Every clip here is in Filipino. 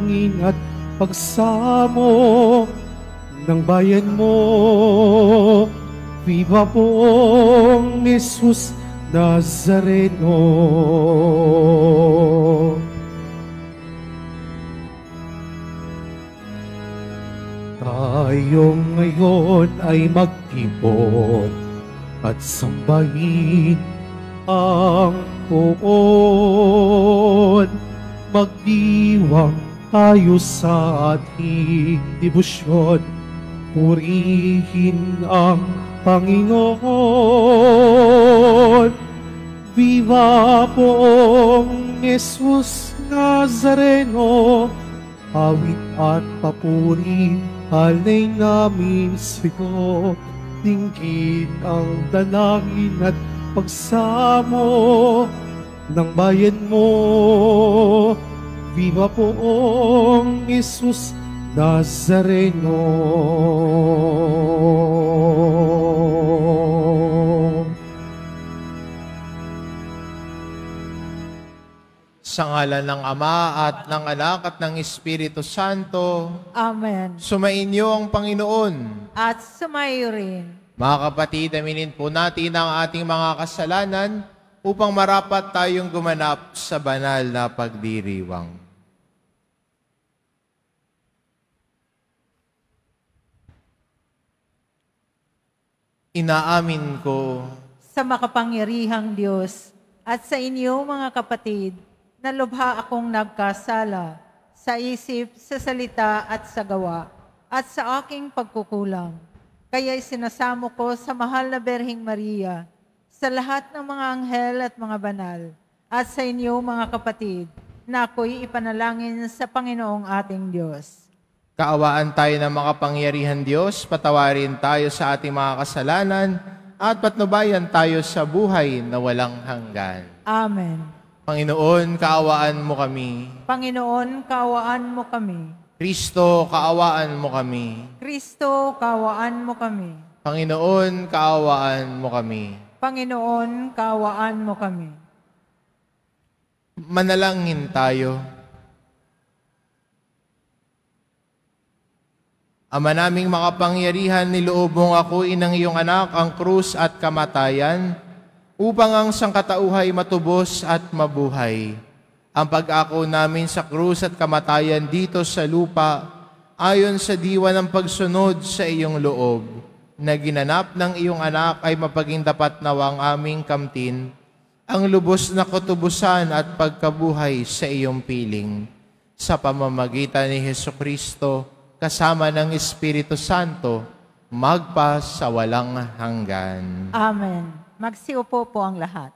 panalangin at pagsamo ng bayan mo. Viva pong Jesus Nazareno. Tayo ngayon ay magtipon at sambahin ang Poon. Magdiwang tayo sa ating debosyon, purihin ang Panginoon. Viva poong Jesus Nazareno, awit at papuri, alay namin sa'yo. Dinggin ang dalangin at pagsamo ng bayan mo. Viva poong Jesus Nazareno. Sa ngalan ng Ama at ng Anak at ng Espiritu Santo. Amen. Sumainyo ang Panginoon. At sumayo rin. Mga kapatid, aminin po natin ang ating mga kasalanan upang marapat tayong gumanap sa banal na pagdiriwang. Inaamin ko Sa makapangyarihang Diyos at sa inyo mga kapatid, na lubha akong nagkasala sa isip, sa salita at sa gawa, at sa aking pagkukulang. Kaya'y sinasamo ko sa mahal na Berhing Maria, sa lahat ng mga anghel at mga banal, at sa inyo mga kapatid, na ako'y ipanalangin sa Panginoong ating Diyos. kaawaan tayo ng makapangyarihan Diyos, patawarin tayo sa ating mga kasalanan, at patnubayan tayo sa buhay na walang hanggan. Amen. Panginoon, kaawaan mo kami. Panginoon, kaawaan mo kami. Kristo, kaawaan mo kami. Kristo, kaawaan mo kami. Panginoon, kaawaan mo kami. Panginoon, kaawaan mo kami. Manalangin tayo. Ama naming makapangyarihan, niloob mong ako inang iyong anak ang krus at kamatayan, upang ang sangkatauhay matubos at mabuhay. Ang pag-ako namin sa krus at kamatayan dito sa lupa, ayon sa diwa ng pagsunod sa iyong loob, na ginanap ng iyong anak ay mapaging dapat nawang aming kamtin, ang lubos na katubusan at pagkabuhay sa iyong piling. Sa pamamagitan ni Hesukristo, kasama ng Espiritu Santo, magpa sa walang hanggan. Amen. Magsiupo po ang lahat.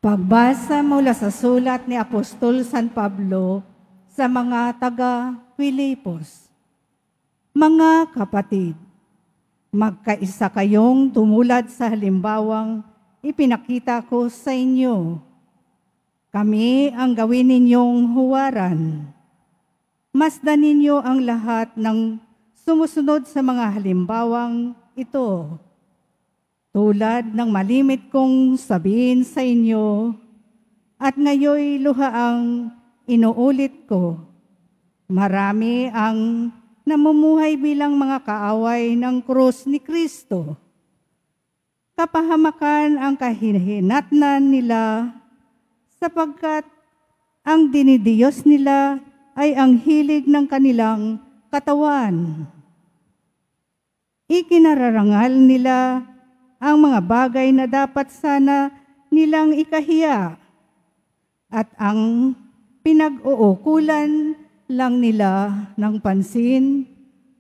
Pagbasa mula sa sulat ni Apostol San Pablo sa mga taga-Filipos. Mga kapatid, magkaisa kayong tumulad sa halimbawang ipinakita ko sa inyo. Kami ang gawin ninyong huwaran. Masdan ninyo ang lahat ng sumusunod sa mga halimbawang ito. Tulad ng malimit kong sabihin sa inyo, at ngayoy luhaang inuulit ko, marami ang namumuhay bilang mga kaaway ng krus ni Kristo. Kapahamakan ang kahihinatnan nila, sapagkat ang dinidiyos nila ay ang hilig ng kanilang katawan. Ikinararangal nila ang mga bagay na dapat sana nilang ikahiya, at ang pinag-uukulan lang nila ng pansin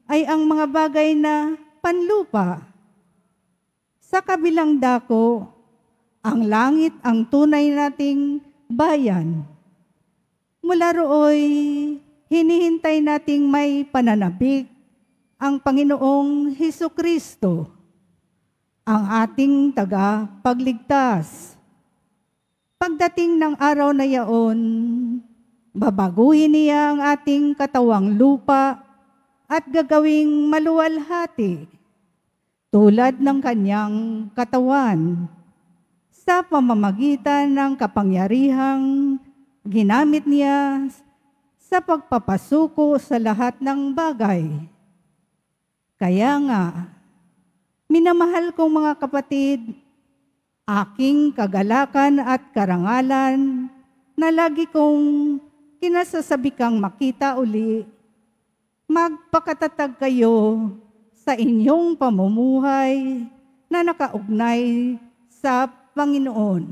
ay ang mga bagay na panlupa. Sa kabilang dako, ang langit ang tunay nating bayan. Mula rooy, hinihintay nating may pananabik ang Panginoong Hesukristo, ang ating tagapagligtas. Pagdating ng araw na yaon, babaguhin niya ang ating katawang lupa at gagawing maluwalhati, tulad ng kanyang katawan. sa pamamagitan ng kapangyarihang ginamit niya sa pagpapasuko sa lahat ng bagay. Kaya nga, minamahal kong mga kapatid, aking kagalakan at karangalan na lagi kong kinasasabikang makita uli, magpakatatag kayo sa inyong pamumuhay na nakaugnay sa Panginoon.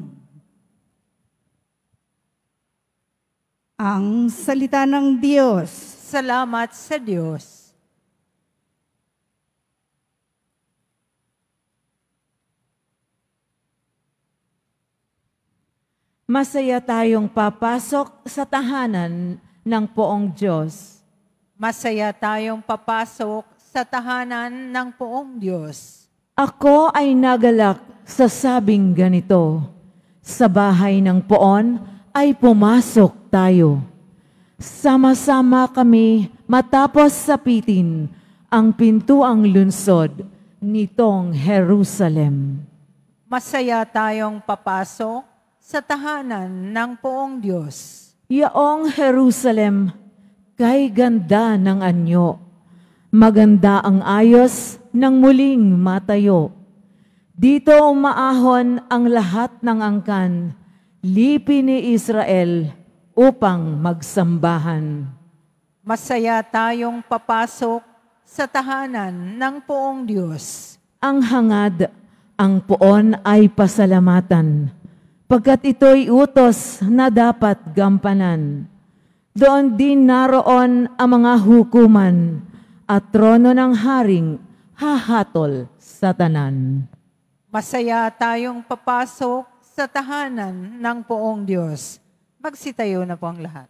Ang salita ng Diyos. Salamat sa Diyos. Masaya tayong papasok sa tahanan ng poong Diyos. Masaya tayong papasok sa tahanan ng poong Diyos. Ako ay nagalak sa sabing ganito, sa bahay ng poon ay pumasok tayo. Sama-sama kami matapos sapitin ang pintuang lunsod nitong Jerusalem. Masaya tayong papasok sa tahanan ng poong Diyos. Yaong Jerusalem, kay ganda ng anyo. Maganda ang ayos ng muling matayo. Dito umaahon ang lahat ng angkan, lipi ni Israel upang magsambahan. Masaya tayong papasok sa tahanan ng poong Diyos. Ang hangad, ang poon ay pasalamatan, pagkat ito'y utos na dapat gampanan. Doon din naroon ang mga hukuman at trono ng haring hahatol sa tanan. Masaya tayong papasok sa tahanan ng poong Diyos. Magsitayo na po ang lahat.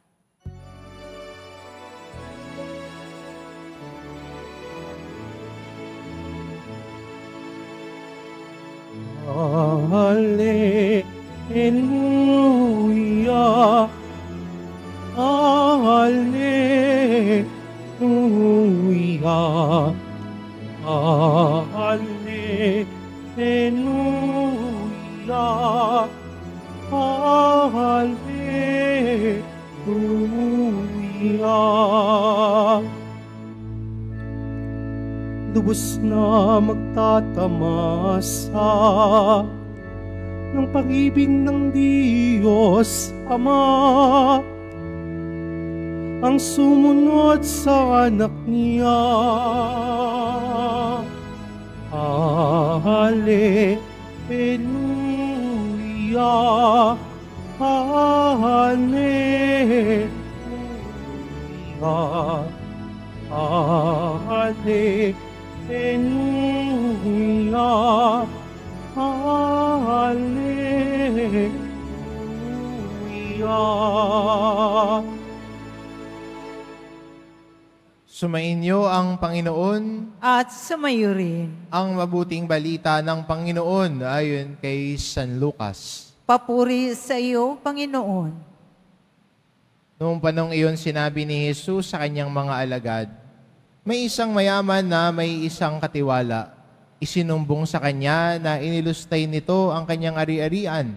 Hallelujah, Hallelujah, Hallelujah, Hallelujah. Lubos na magtatamasa ng pag-ibig ng Diyos Ama, ang sumunod sa anak niya. Hallelujah, Hallelujah, Hallelujah, Hallelujah. Sumainyo ang Panginoon. At sumayo rin. Ang mabuting balita ng Panginoon ayon kay San Lucas. Papuri sa iyo, Panginoon. Noong panong iyon sinabi ni Jesus sa kanyang mga alagad, may isang mayaman na may isang katiwala. Isinumbong sa kanya na inilustay nito ang kanyang ari-arian.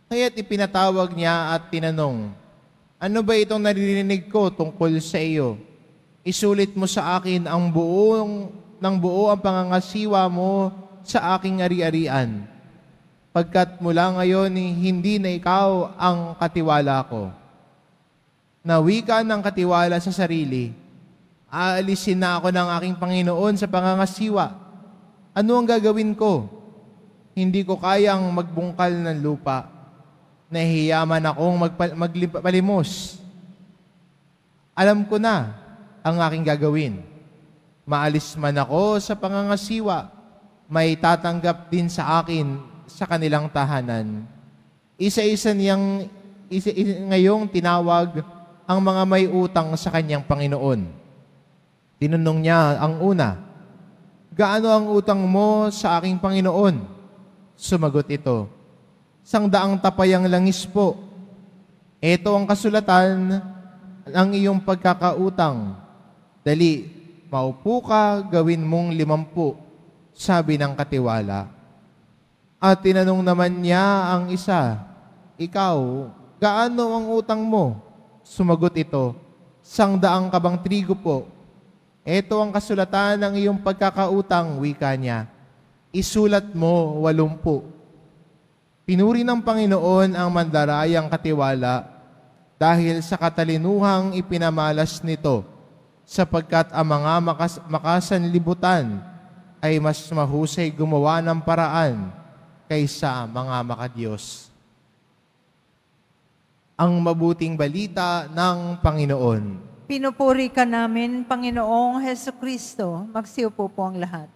Kaya't ipinatawag niya at tinanong, ano ba itong naririnig ko tungkol sa iyo? Isulit mo sa akin ang buo ang pangangasiwa mo sa aking ari-arian. Pagkat mula ngayon, hindi na ikaw ang katiwala ko. Nawi ka ng katiwala sa sarili. Aalisin na ako ng aking Panginoon sa pangangasiwa. Ano ang gagawin ko? Hindi ko kayang magbungkal ng lupa. Nahihiyaman akong magpalimos. Alam ko na ang aking gagawin. Maalis man ako sa pangangasiwa, may tatanggap din sa akin sa kanilang tahanan. Isa-isa ngayong tinawag ang mga may utang sa kanyang Panginoon. Tinanong niya ang una, gaano ang utang mo sa aking Panginoon? Sumagot ito, 100 tapayang langis po. Ito ang kasulatan ng iyong pagkakautang. Dali, maupo ka, gawin mong 50, sabi ng katiwala. At tinanong naman niya ang isa, ikaw, gaano ang utang mo? Sumagot ito, 100 kabang trigo po. Ito ang kasulatan ng iyong pagkakautang, wika niya. Isulat mo 80. Pinuri ng Panginoon ang mandarayang katiwala dahil sa katalinuhang ipinamalas nito, sapagkat ang mga makasanlibutan ay mas mahusay gumawa ng paraan kaysa mga makadiyos. Ang mabuting balita ng Panginoon. Pinupuri ka namin, Panginoong Hesukristo. Magsiupo po ang lahat.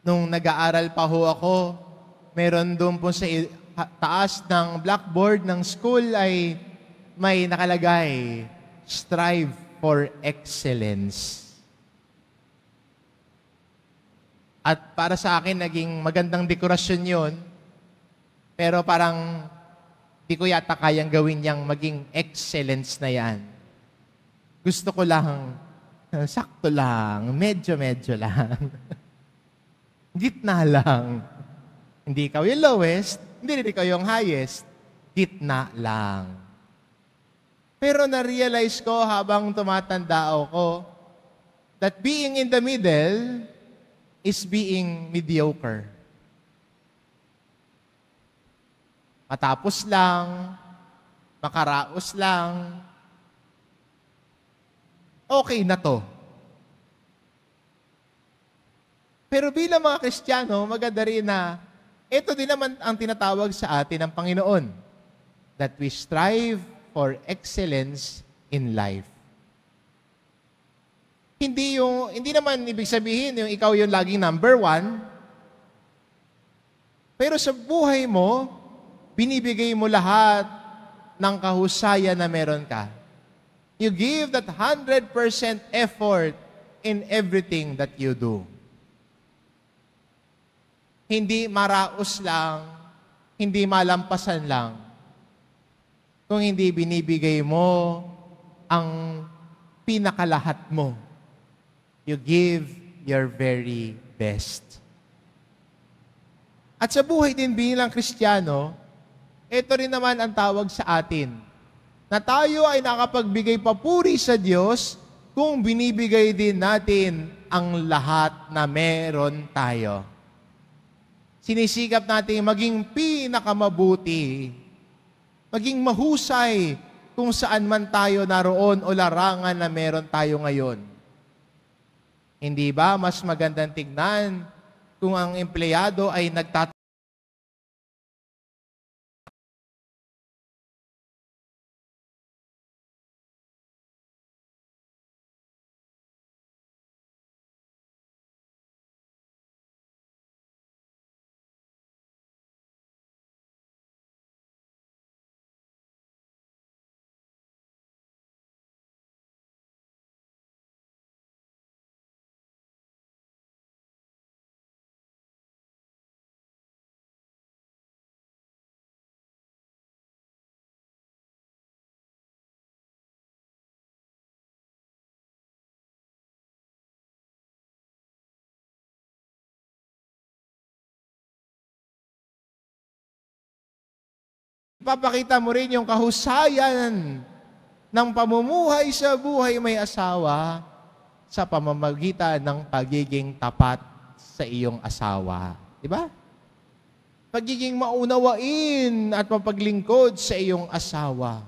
Nung nag-aaral pa ho ako, meron doon po sa taas ng blackboard ng school ay may nakalagay, strive for excellence. At para sa akin, naging magandang dekorasyon yun, pero parang di ko yata kayang gawin niyang maging excellence na yan. Gusto ko lang, sakto lang, medyo-medyo lang. Gitna lang. Hindi ikaw yung lowest, hindi rin ikaw yung highest. Gitna lang. Pero na-realize ko habang tumatanda ako that being in the middle is being mediocre. Matapos lang, makaraos lang, okay na to. Pero bilang mga Kristiyano, maganda rin na ito din naman ang tinatawag sa atin ng Panginoon, that we strive for excellence in life. Hindi naman ibig sabihin yung ikaw yung laging number 1, pero sa buhay mo, binibigay mo lahat ng kahusayan na meron ka. You give that 100% effort in everything that you do. Hindi maraos lang, hindi malampasan lang. Kung hindi binibigay mo ang pinakalahat mo, you give your very best. At sa buhay din bilang Kristiyano, ito rin naman ang tawag sa atin, na tayo ay nakapagbigay papuri sa Diyos kung binibigay din natin ang lahat na meron tayo. Sinisikap natin maging pinakamabuti, maging mahusay kung saan man tayo naroon o larangan na meron tayo ngayon. Hindi ba mas magandang tignan kung ang empleyado ay Ipapakita mo rin yung kahusayan ng pamumuhay sa buhay may asawa sa pamamagitan ng pagiging tapat sa iyong asawa. Diba? Pagiging maunawain at mapaglingkod sa iyong asawa.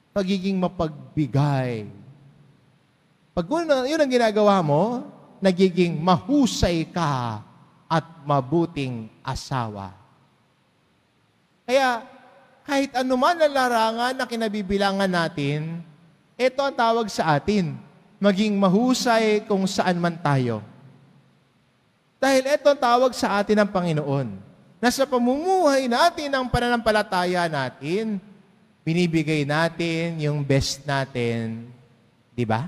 Pagiging mapagbigay. Pag yun ang ginagawa mo, nagiging mahusay ka at mabuting asawa. Kaya, kahit anuman ang larangan na kinabibilangan natin, ito ang tawag sa atin, maging mahusay kung saan man tayo. Dahil ito ang tawag sa atin ng Panginoon, na sa pamumuhay natin ng pananampalataya natin, binibigay natin yung best natin, di ba?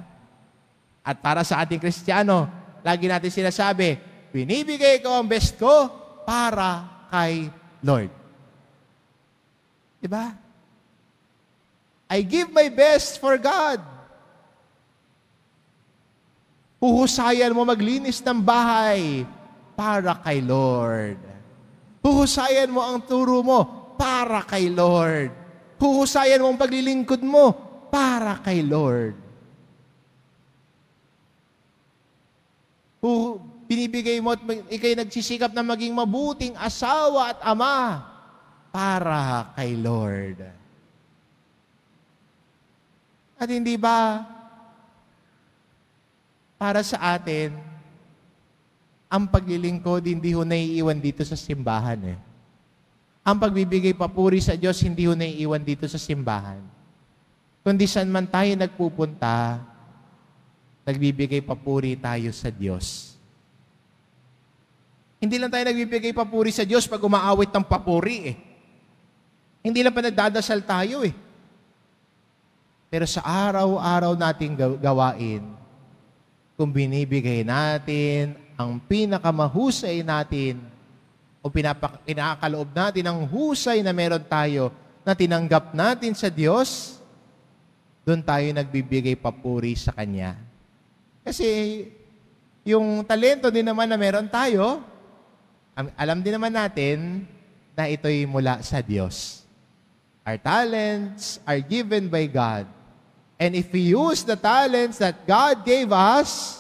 At para sa ating Kristiyano, lagi natin sinasabi, binibigay ko ang best ko para kay Lord. Diba? I give my best for God. Huhusayan mo maglinis ng bahay para kay Lord. Huhusayan mo ang turo mo para kay Lord. Huhusayan mo ang paglilingkod mo para kay Lord. Binibigay mo at ikay nagsisikap na maging mabuting asawa at ama para kay Lord. At hindi ba para sa atin, ang paglilingkod hindi ho naiiwan dito sa simbahan eh. Ang pagbibigay papuri sa Diyos hindi ho naiiwan dito sa simbahan. Kundi saan man tayo nagpupunta, nagbibigay papuri tayo sa Diyos. Hindi lang tayo nagbibigay papuri sa Diyos pag umaawit ng papuri eh. Hindi lang pa nagdadasal tayo eh. Pero sa araw-araw nating gawain, kung binibigay natin ang pinakamahusay natin o pinakaloob natin ang husay na meron tayo na tinanggap natin sa Diyos, doon tayo nagbibigay papuri sa Kanya. Kasi yung talento din naman na meron tayo, alam din naman natin na ito'y mula sa Diyos. Our talents are given by God. And if we use the talents that God gave us,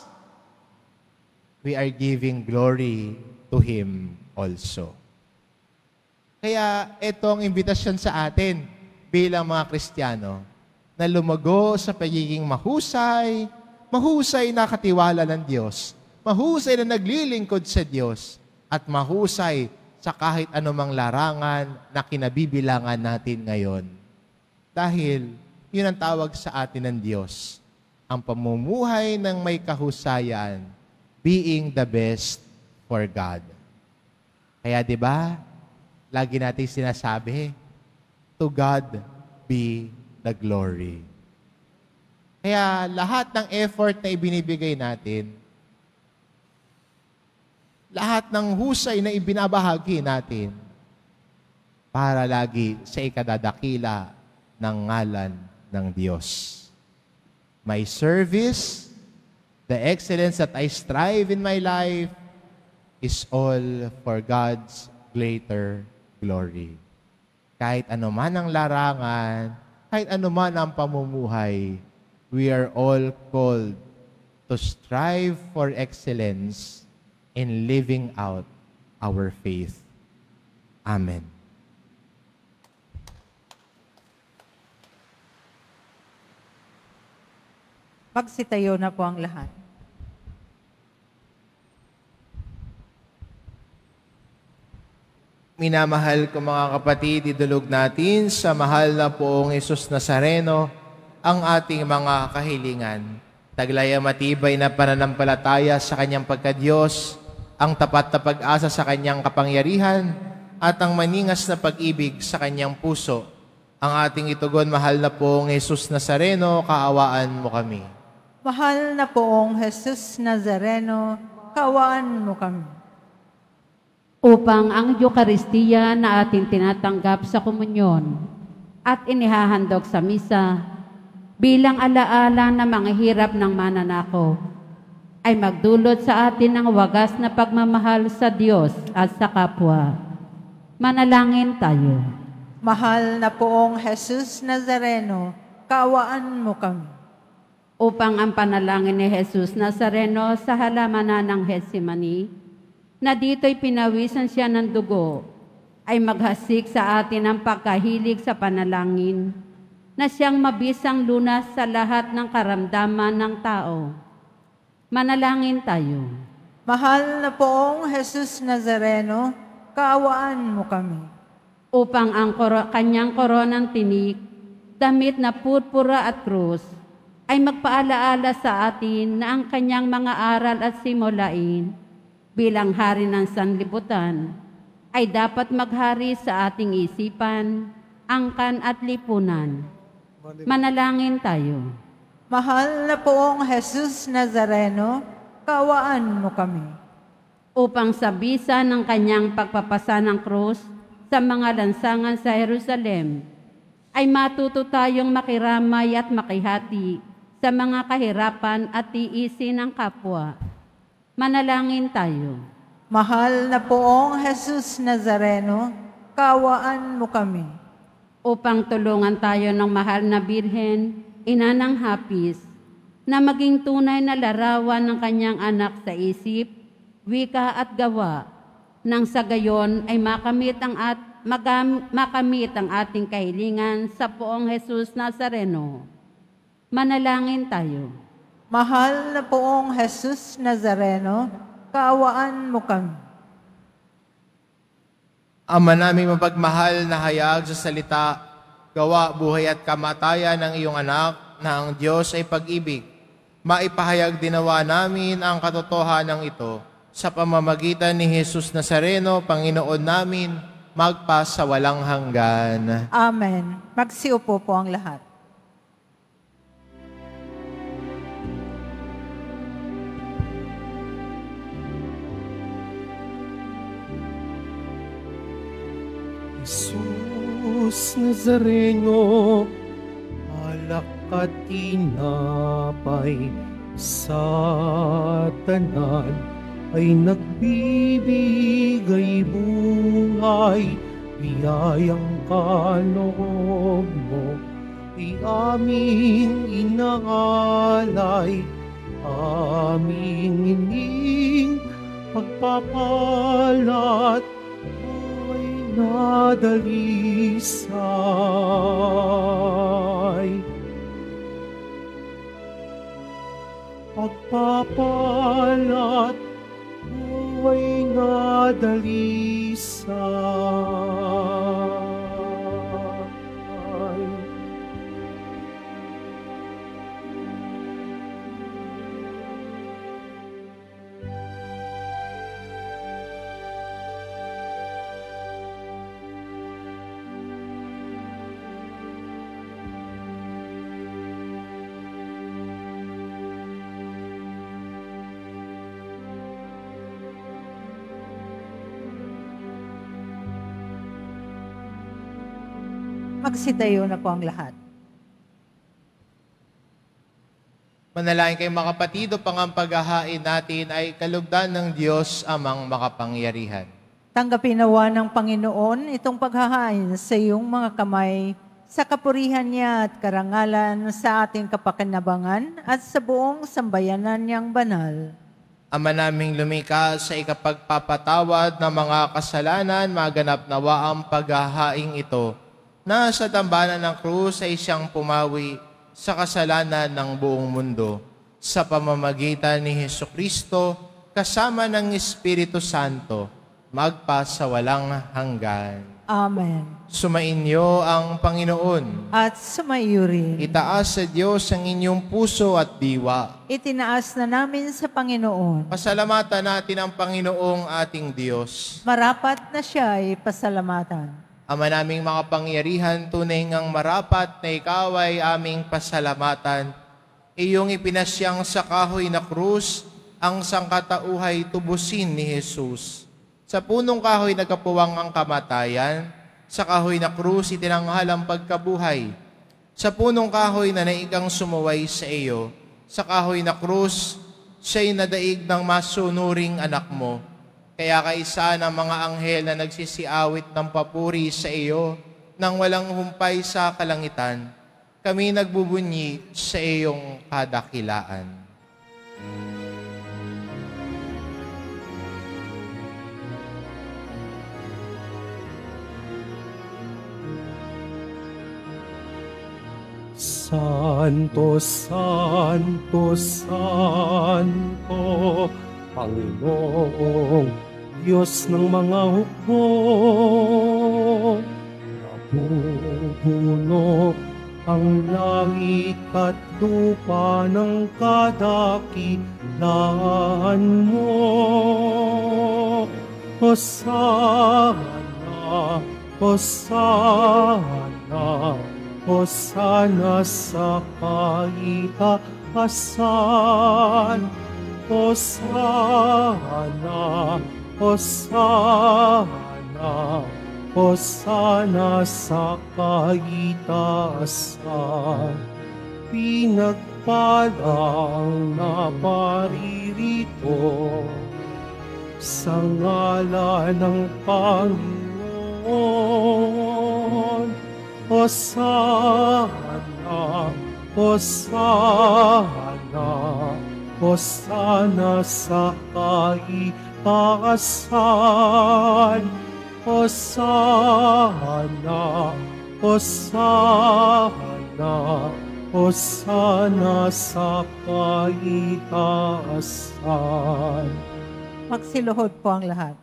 we are giving glory to Him also. Kaya itong imbitasyon sa atin bilang mga Kristiyano na lumago sa pagiging mahusay, mahusay na katiwala ng Diyos, mahusay na naglilingkod sa Diyos, at mahusay sa kahit anumang larangan na kinabibilangan natin ngayon. Dahil yun ang tawag sa atin ng Diyos, ang pamumuhay ng may kahusayan, being the best for God. Kaya 'di ba, lagi natin sinasabi, to God be the glory. Kaya lahat ng effort na ibinibigay natin, lahat ng husay na ibinabahagi natin, para lagi sa ikadadakila ng ngalan ng Diyos. My service, the excellence that I strive in my life, is all for God's greater glory. Kahit anuman ang larangan, kahit anuman ang pamumuhay, we are all called to strive for excellence in living out our faith. Amen. Magsitayo na po ang lahat. Minamahal ko mga kapatid, idulog natin sa mahal na poong Jesus Nazareno ang ating mga kahilingan. Taglaya matibay na pananampalataya sa Kanyang pagka-Diyos, ang tapat na pag-asa sa Kanyang kapangyarihan, at ang maningas na pag-ibig sa Kanyang puso. Ang ating itugon, mahal na poong Jesus Nazareno, kaawaan mo kami. Mahal na poong Jesus Nazareno, kaawaan mo kami. Upang ang Eucharistia na ating tinatanggap sa komunyon at inihahandog sa misa bilang alaala na mga hirap ng mananako ay magdulot sa atin ng wagas na pagmamahal sa Diyos at sa kapwa. Manalangin tayo. Mahal na poong Jesus Nazareno, kaawaan mo kami. Upang ang panalangin ni Jesus Nazareno sa halamanan ng Getsemani, na dito'y pinawisan siya ng dugo, ay maghasik sa atin ang pagkahilig sa panalangin, na siyang mabisang lunas sa lahat ng karamdaman ng tao. Manalangin tayo. Mahal na poong Jesus Nazareno, kaawaan mo kami. Upang ang kanyang koronang tinik, damit na purpura at krus, ay magpaalaala sa atin na ang kanyang mga aral at simulain bilang hari ng sanlibutan ay dapat maghari sa ating isipan, angkan at lipunan. Manalangin tayo. Mahal na poong Jesus Nazareno, kaawaan mo kami. Upang sa bisa ng kanyang pagpapasa ng krus sa mga lansangan sa Jerusalem, ay matuto tayong makiramay at makihati sa mga kahirapan at tiisin ng kapwa. Manalangin tayo. Mahal na poong Jesus Nazareno, kaawaan mo kami. Upang tulungan tayo ng mahal na Birhen, ina ng hapis, na maging tunay na larawan ng kanyang anak sa isip, wika at gawa, nang sa gayon ay makamit ang ating kahilingan sa poong Jesus Nazareno. Manalangin tayo. Mahal na poong Jesus Nazareno, kaawaan mo kami. Ama naming mapagmahal na hayag sa salita, gawa, buhay at kamatayan ng iyong anak na ang Diyos ay pag-ibig. Maipahayag dinawa namin ang katotohanan ito sa pamamagitan ni Jesus Nazareno, Panginoon namin, magpasawalang hanggan. Amen. Magsiupo po ang lahat. Jesus Nazareno, alak at tinapay sa tanan ay nagbibigay buhay. Biyayang kaloob mo ay aming inaalay, aming ining pagpapalat nadalisay. Pagpapalat buhay nadalisay. Magsitayo na po ang lahat. Manalangin kayo mga kapatid, upang ang paghahain natin ay kalugdan ng Diyos amang makapangyarihan. Tanggapin nawa ng Panginoon itong paghahain sa iyong mga kamay, sa kapurihan niya at karangalan sa ating kapakinabangan at sa buong sambayanan niyang banal. Ama naming lumikha sa ikapagpapatawad ng mga kasalanan, maganap nawa ang paghahaing ito, na sa tambanan ng krus ay siyang pumawi sa kasalanan ng buong mundo. Sa pamamagitan ni Hesukristo, kasama ng Espiritu Santo, magpasawalang hanggan. Amen. Sumainyo ang Panginoon. At sumaiyo rin. Itaas sa Diyos ang inyong puso at diwa. Itinaas na namin sa Panginoon. Pasalamatan natin ang Panginoong ating Diyos. Marapat na siya ay pasalamatan. Ama naming makapangyarihan, tunay ngang marapat na ikaw ay aming pasalamatan. Iyong ipinasyang sa kahoy na krus, ang sangkatauhay tubusin ni Jesus. Sa punong kahoy nagkapuwang ang kamatayan, sa kahoy na krus itinanghal ang pagkabuhay. Sa punong kahoy na naikang sumuway sa iyo, sa kahoy na krus, siya'y nadaig ng masunuring anak mo. Kaya kaisa ng mga anghel na nagsisiawit ng papuri sa iyo nang walang humpay sa kalangitan, kami nagbubunyi sa iyong kadakilaan. Santo, Santo, Santo, Panginoong Diyos ng mga hukbo, nabubuno ang langit at lupa ng kadakilaan mo. Hosana, Hosana, Hosana sa kaitaasan. Hosana, Hosana, Hosana sa kaitaasan. Pinagpala palang naparirito sa ngalan ng Panginoon. Hosana, Hosana, Hosana sa kaitaasan. Hosana, Hosana, Hosana sa kaitaasan. Magsiluhod po ang lahat.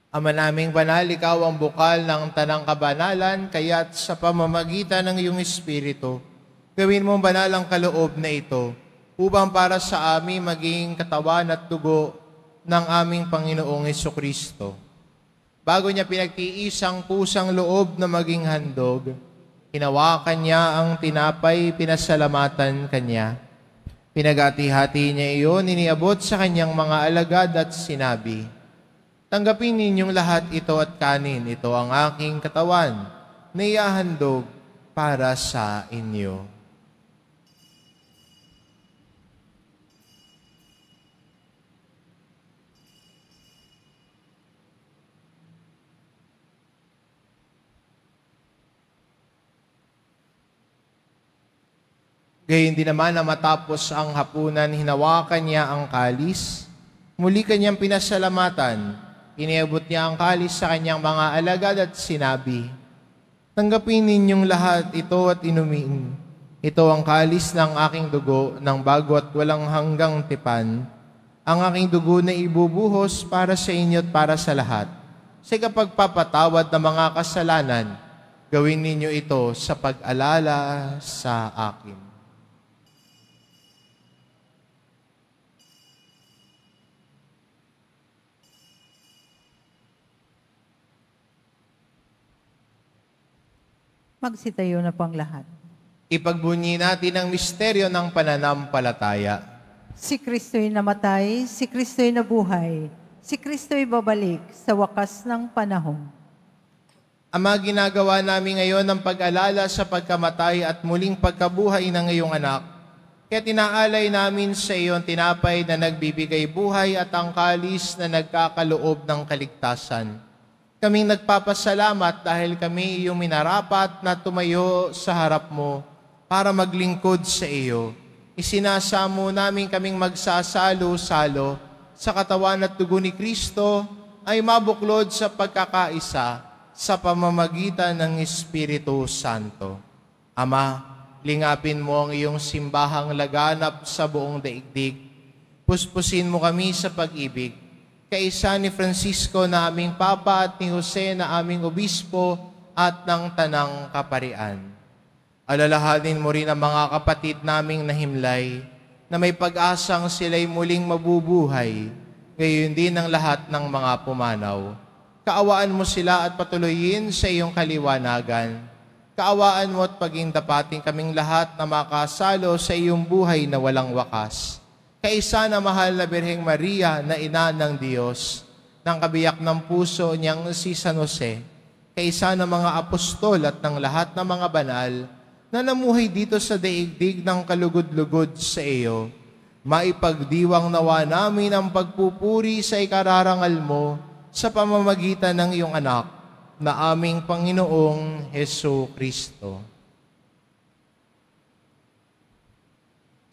Ama naming banal, ikaw ang bukal ng tanang kabanalan, kaya't sa pamamagitan ng iyong Espiritu, gawin mong banal ang kaloob na ito, upang para sa amin maging katawan at dugo ng aming Panginoong Hesukristo. Bago niya pinagtiisang kusang loob na maging handog, hinawakan niya ang tinapay, pinasalamatan kanya. Pinagati-hati niya iyon, iniabot sa kanyang mga alagad at sinabi, "Tanggapin ninyong lahat ito at kanin. Ito ang aking katawan na iahandog para sa inyo." Gayon din naman na matapos ang hapunan, hinawakan niya ang kalis, muli kanyang pinasalamatan, iniabot niya ang kalis sa kanyang mga alagad at sinabi, "Tanggapin ninyong lahat ito at inumin. Ito ang kalis ng aking dugo ng bago at walang hanggang tipan, ang aking dugo na ibubuhos para sa inyo at para sa lahat. Sa kapagpapatawad ng mga kasalanan, gawin ninyo ito sa pag-alala sa akin." Magsitayo na po ang lahat. Ipagbunyi natin ang misteryo ng pananampalataya. Si Kristo'y namatay, si Kristo'y nabuhay, si Kristo'y babalik sa wakas ng panahon. Ama, ginagawa namin ngayon ang pag-alala sa pagkamatay at muling pagkabuhay ng iyong anak. Kaya tinaalay namin sa iyo ang tinapay na nagbibigay buhay at ang kalis na nagkakaloob ng kaligtasan. Kaming nagpapasalamat dahil kami iyong minarapat na tumayo sa harap mo para maglingkod sa iyo. Isinasamo namin kaming magsasalo-salo sa katawan at dugo ni Kristo ay mabuklod sa pagkakaisa sa pamamagitan ng Espiritu Santo. Ama, lingapin mo ang iyong simbahang laganap sa buong daigdig. Puspusin mo kami sa pag-ibig. Kaisa ni Francisco na aming Papa at ni Jose na aming Obispo at ng Tanang Kaparian. Alalahanin mo rin ang mga kapatid naming nahimlay na may pag-asang sila'y muling mabubuhay, gayon din ang lahat ng mga pumanaw. Kaawaan mo sila at patuloyin sa iyong kaliwanagan. Kaawaan mo at paging dapating kaming lahat na makasalo sa iyong buhay na walang wakas. Kaisa na mahal na Birheng Maria na ina ng Diyos, ng kabiyak ng puso niyang si San Jose, kaisa ng mga apostol at ng lahat ng mga banal na namuhay dito sa daigdig ng kalugod-lugod sa iyo, maipagdiwang nawa namin ang pagpupuri sa ikararangal mo sa pamamagitan ng iyong anak na aming Panginoong Hesukristo.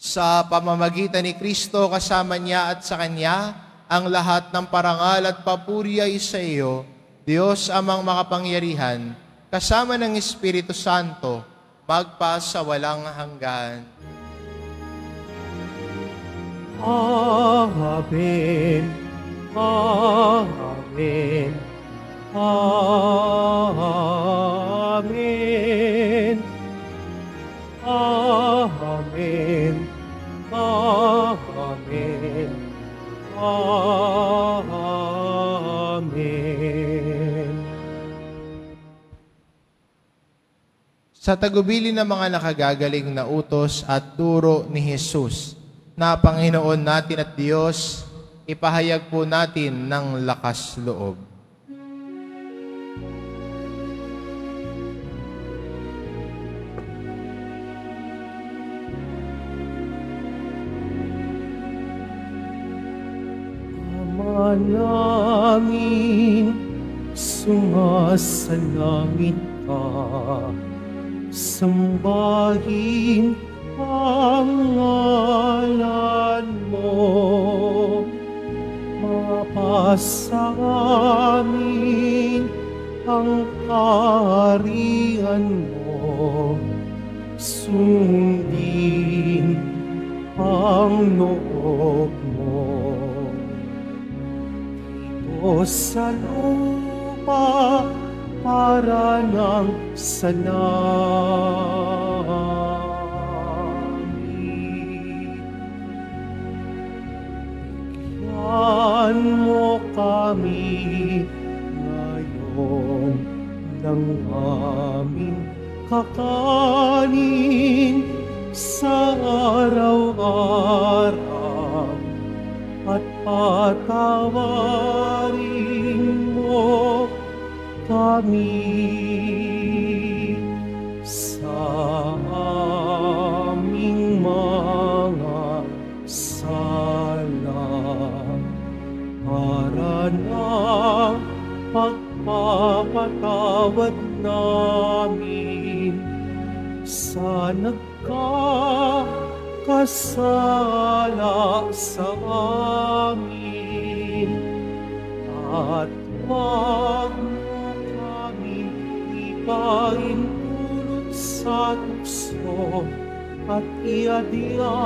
Sa pamamagitan ni Kristo, kasama niya at sa Kanya, ang lahat ng parangal at papuri ay sa iyo, Diyos amang makapangyarihan, kasama ng Espiritu Santo, magpa sa walang hanggan. Amen. Amen. Amen. Amen. Amen. Amen. Sa tagubilin ng mga nakagagaling na utos at turo ni Jesus, na Panginoon natin at Diyos, ipahayag po natin ng lakas loob. namin, sumasalangit ka. Sambahin ang ngalan mo, mapasa amin ang kaharian mo, sundin ang loob mo. Dito sa lupa para ng sa langit. Bigyan mo kami ngayon ng aming kakanin sa araw-araw, at patawarin mo kami sa aming mga sala, para ng pagpapatawad namin sa nagkakasala sa amin, at huwag mo kami ipaintulot sa tukso, at iadya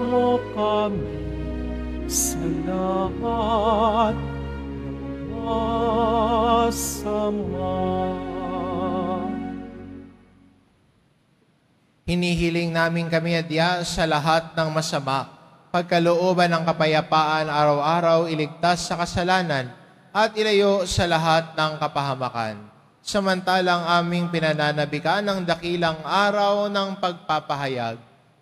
mo kami sa lahat ng masama. Hinihiling namin kami adya sa lahat ng masama, pagkalooban ng kapayapaan araw-araw, iligtas sa kasalanan, at ilayo sa lahat ng kapahamakan. Samantalang aming pinananabikan ng dakilang araw ng pagpapahayag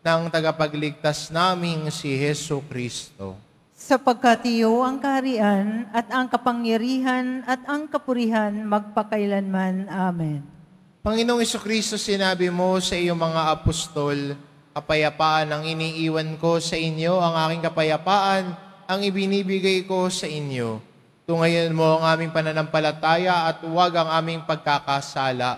ng tagapagligtas naming si Hesu Kristo. Sapagkat iyo ang kaharian at ang kapangyarihan at ang kapurihan magpakailanman. Amen. Panginoong Jesucristo, sinabi mo sa iyong mga apostol, kapayapaan ang iniiwan ko sa inyo, ang aking kapayapaan ang ibinibigay ko sa inyo. Tungayan mo ang aming pananampalataya at huwag ang aming pagkakasala.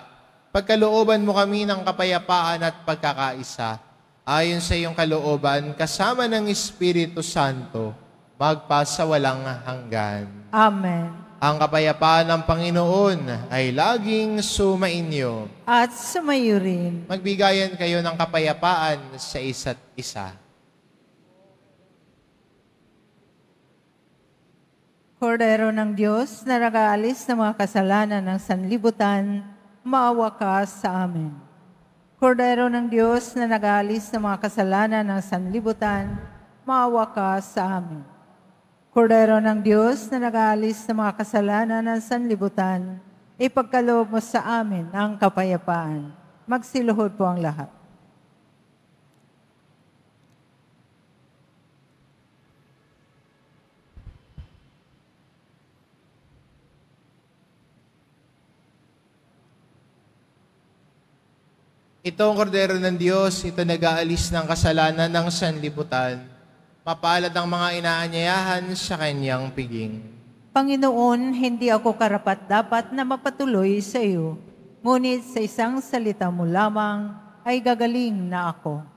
Pagkalooban mo kami ng kapayapaan at pagkakaisa. Ayon sa iyong kalooban, kasama ng Espiritu Santo, magpasawalang hanggan. Amen. Ang kapayapaan ng Panginoon ay laging sumainyo. At sumayo rin. Magbigayan kayo ng kapayapaan sa isa't isa. Kordero ng Diyos na nag-aalis ng mga kasalanan ng sanlibutan, maawa ka sa amin. Kordero ng Diyos na nag-aalis ng mga kasalanan ng sanlibutan, maawa ka sa amin. Kordero ng Diyos na nag-aalis ng mga kasalanan ng sanlibutan, ipagkaloob mo sa amin ang kapayapaan. Magsiluhod po ang lahat. Ito ang kordero ng Diyos, ito nag-aalis ng kasalanan ng sanlibutan. Mapalad ang mga inaanyayahan sa kanyang piging. Panginoon, hindi ako karapat-dapat na magpatuloy sa iyo, ngunit sa isang salita mo lamang ay gagaling na ako.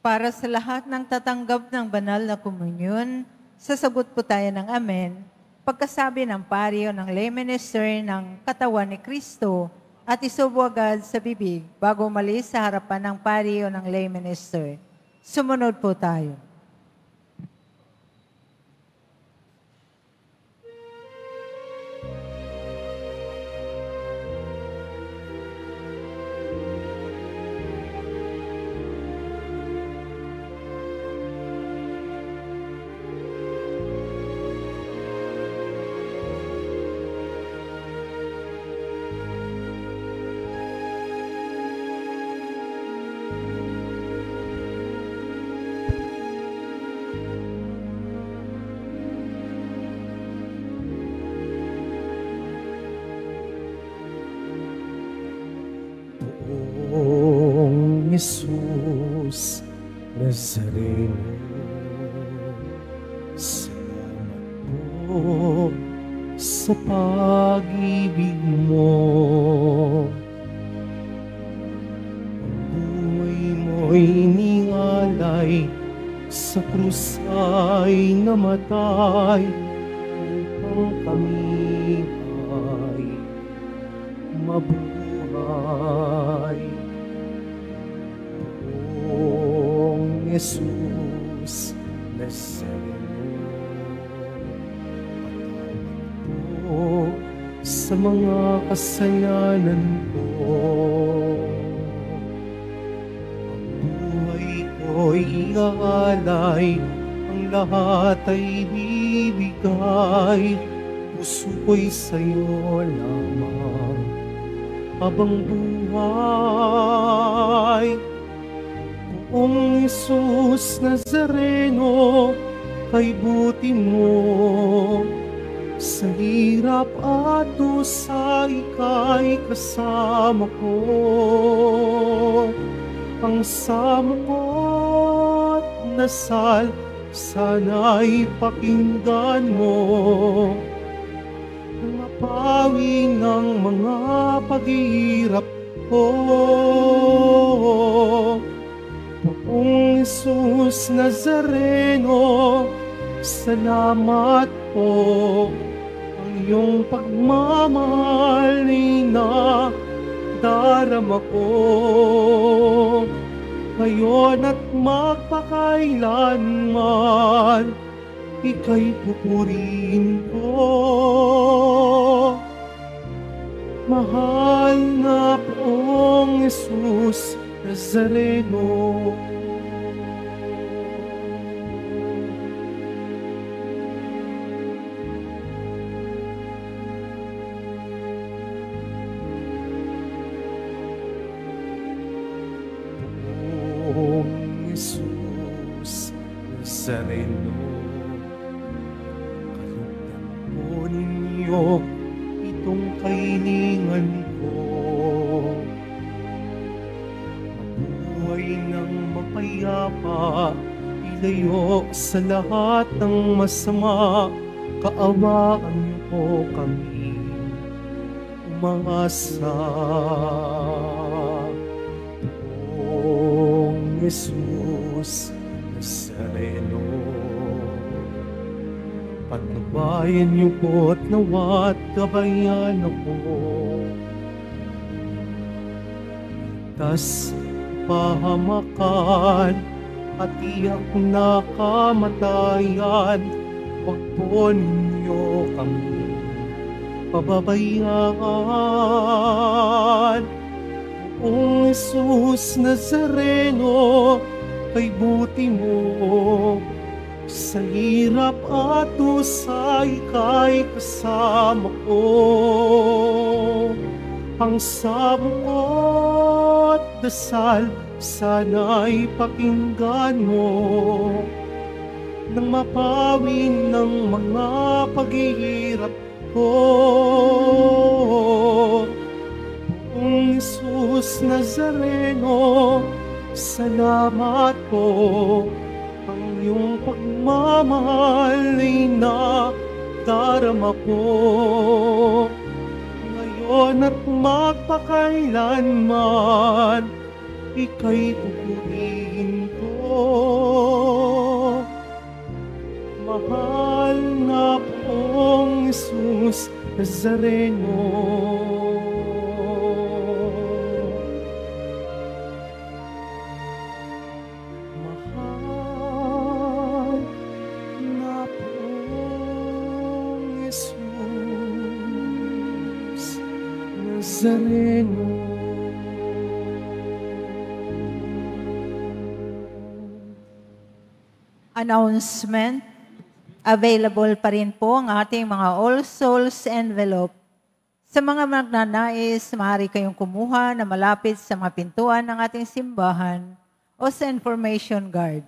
Para sa lahat ng tatanggap ng banal na komunyon, sasagot po tayo ng amen, pagkasabi ng pari o ng lay minister ng katawan ni Kristo at isubo agad sa bibig bago umalis sa harapan ng pari o ng lay minister. Sumunod po tayo. Nazareno. Salamat po sa pag-ibig mo. Ang buhay mo'y iningalay, sa krus ay namatay, upang kami ay mabuhay. Poong Jesus Nazareno, patawad po sa mga kasalanan ko. Ang buhay ko'y iaalay, ang lahat ay bibigay, puso ko'y sa'yo lamang habang buhay. Poong Jesus Nazareno, kay buti mo, sa hirap at dusa ika'y kasama ko. Ang sama ko't dasal, sana'y pakinggan mo, nang mapawi ng mga paghihirap ko. Poong Jesus Nazareno, salamat po. Ang iyong pagmamahal ay nadarama ko, ngayon at magpakailanman, ika'y pupurihin ko. Mahal na Poong Jesus Nazareno. Poong Jesus Nazareno, kalugdan po ninyo itong kailangan ko. Mabuhay ng mapayapa, ilayo sa lahat ng masama, kaawaan niyo po kami umasa. Poong Jesus Nazareno, patnubayan niyo po't nawat gabayan ako. Tas pahamakan at iyak na kamatayan, wag po ninyo kami pababayaan. Poong Jesus Nazareno, kay buti mo, sa hirap at dusa ika'y kasama ko. Ang sabong ko't dasal, sana'y pakinggan mo, nang mapawi ng mga paghihirap ko. Poong Jesus Nazareno, salamat po. Ang iyong pagmamahal ay nadarama ko, ngayon at magpakailanman, ika'y pupurihin ko. Mahal na Poong Jesus Nazareno, Nazareno. Announcement. Available pa rin po ang ating mga All Souls envelope. Sa mga magnanais, maaari kayong kumuha na malapit sa mga pintuan ng ating simbahan o sa information guard.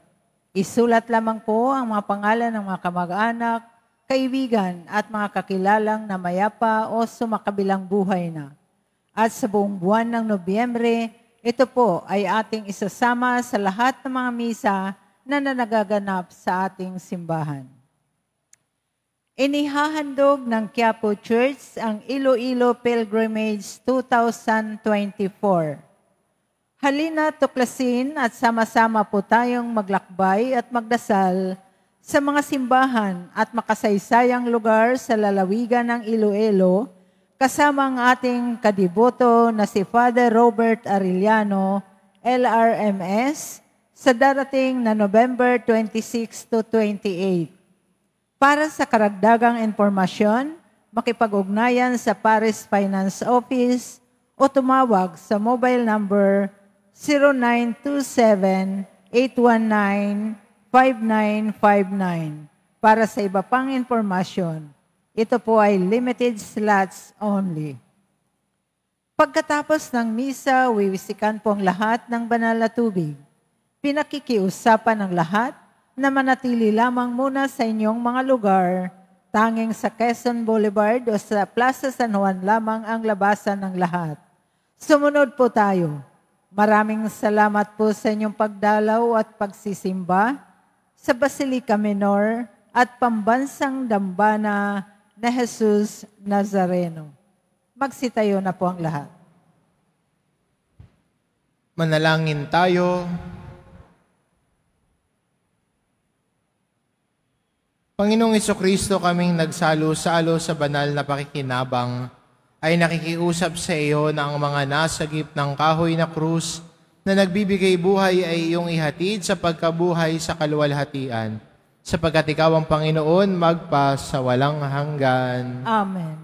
Isulat lamang po ang mga pangalan ng mga kamag-anak, kaibigan at mga kakilalang namayapa o sumakabilang buhay na. At sa buong buwan ng Nobyembre, Ito po ay ating isasama sa lahat ng mga misa na nagaganap sa ating simbahan. Inihahandog ng Quiapo Church ang Iloilo Pilgrimage 2024. Halina tuklasin at sama-sama po tayong maglakbay at magdasal sa mga simbahan at makasaysayang lugar sa lalawigan ng Iloilo, kasama ang ating kadiboto na si Father Robert Arellano, LRMS, sa darating na November 26 to 28. Para sa karagdagang impormasyon, makipag-ugnayan sa Paris Finance Office o tumawag sa mobile number 0927-819-5959. Para sa iba pang impormasyon, ito po ay limited slots only. Pagkatapos ng misa, wiwisikan po ang lahat ng banal na tubig. Pinakikiusapan ng lahat na manatili lamang muna sa inyong mga lugar, tanging sa Quezon Boulevard o sa Plaza San Juan lamang ang labasan ng lahat. Sumunod po tayo. Maraming salamat po sa inyong pagdalaw at pagsisimba sa Basilica Minor at Pambansang Dambana na Jesus Nazareno. Magsitayo na po ang lahat. Manalangin tayo. Panginoong Jesucristo, kaming nagsalo-salo sa banal na pakikinabang, ay nakikiusap sa iyo na ang mga nasagip ng kahoy na krus na nagbibigay buhay ay iyong ihatid sa pagkabuhay sa kaluwalhatian, sapagkat ikaw ang Panginoon magpa sa walang hanggan. Amen.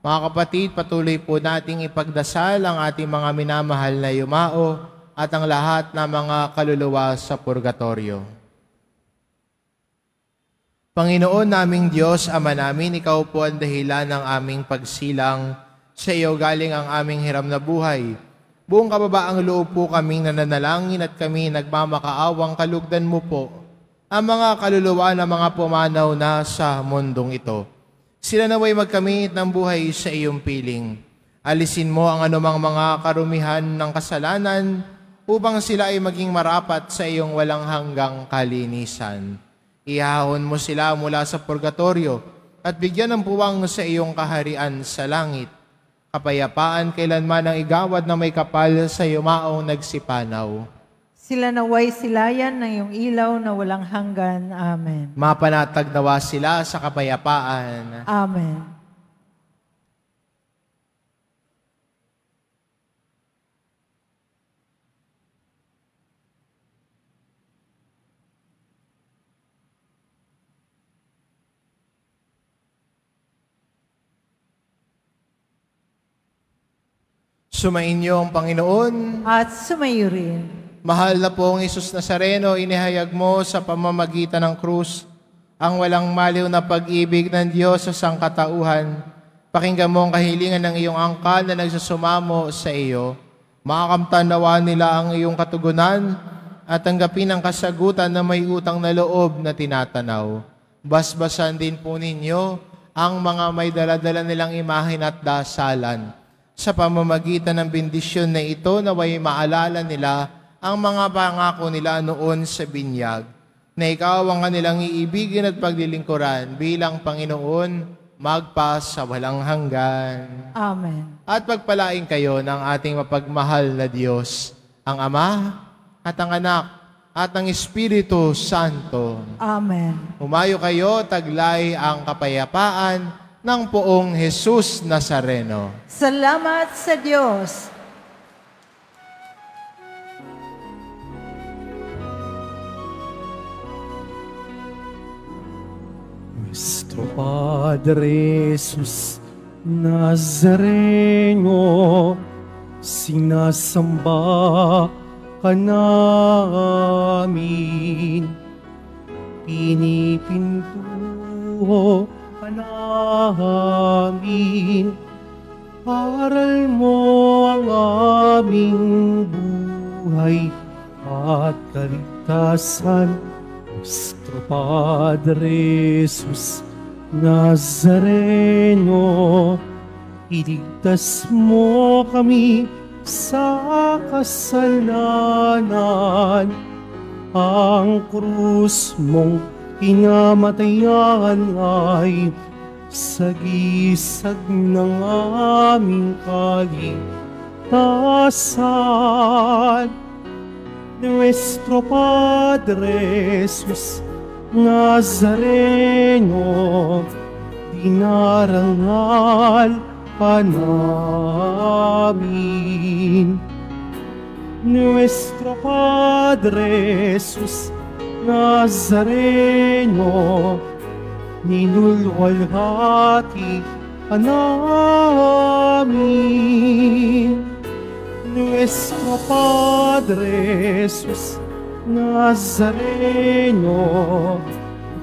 Mga kapatid, patuloy po nating ipagdasal ang ating mga minamahal na yumao at ang lahat ng mga kaluluwa sa purgatorio. Panginoon naming Diyos, Ama namin, Ikaw po ang dahilan ng aming pagsilang. Sa iyo galing ang aming hiram na buhay. Buong kababaang loob po kaming nananalangin at kami nagmamakaawang kalugdan mo po ang mga kaluluwa ng mga pumanaw na sa mundong ito. Sila naway magkamit ng buhay sa iyong piling. Alisin mo ang anumang mga karumihan ng kasalanan upang sila ay maging marapat sa iyong walang hanggang kalinisan. Ihahon mo sila mula sa purgatorio at bigyan ng puwang sa iyong kaharian sa langit. Kapayapaan kailanman ang igawad na may kapal sa yumaong nagsipanaw. Sila naway silayan ng iyong ilaw na walang hanggan. Amen. Mapanatag nawa sila sa kapayapaan. Amen. Sumainyo ang Panginoon. At sumayo rin. Mahal na pong Isus Nazareno, inihayag mo sa pamamagitan ng krus ang walang maliw na pag-ibig ng Diyos sa sangkatauhan. Pakinggan mo ang kahilingan ng iyong angkan na nagsusumamo sa iyo. Makakamtan nawa nila ang iyong katugunan at tanggapin ang kasagutan na may utang na loob na tinatanaw. Basbasan din po ninyo ang mga may daladala nilang imahin at dasalan. Sa pamamagitan ng bendisyon na ito, naway maalala nila ang mga pangako nila noon sa binyag, na ikaw ang kanilang iibigin at paglilingkuran bilang Panginoon, magpa sa walang hanggan. Amen. At pagpalain kayo ng ating mapagmahal na Diyos, ang Ama at ang Anak at ang Espiritu Santo. Amen. Humayo kayo, taglay ang kapayapaan ng poong Jesus Nazareno. Salamat sa Diyos. Nuestro Padre Jesus Nazareno, sinasamba ka namin, pinipintuho ka namin, aral mo ang aming buhay at kaligtasan. Nuestro Padre Jesus Nazareno, iligtas mo kami sa kasalanan. Ang krus mong kinamatayan ay sagisag ng aming kaligtasan. Nuestro Padre Jesus Nazareno, dinarangal ka namin. Nuestro Padre Jesus Nazareno, ninulwalhati ka namin. Nuestro Padre Jesus Nazareno,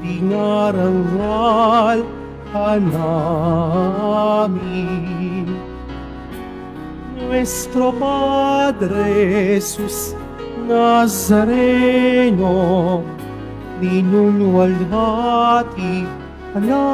dinarangal ka namin. Nuestro Padre Jesus Nazareno, ninulwalhati ka namin.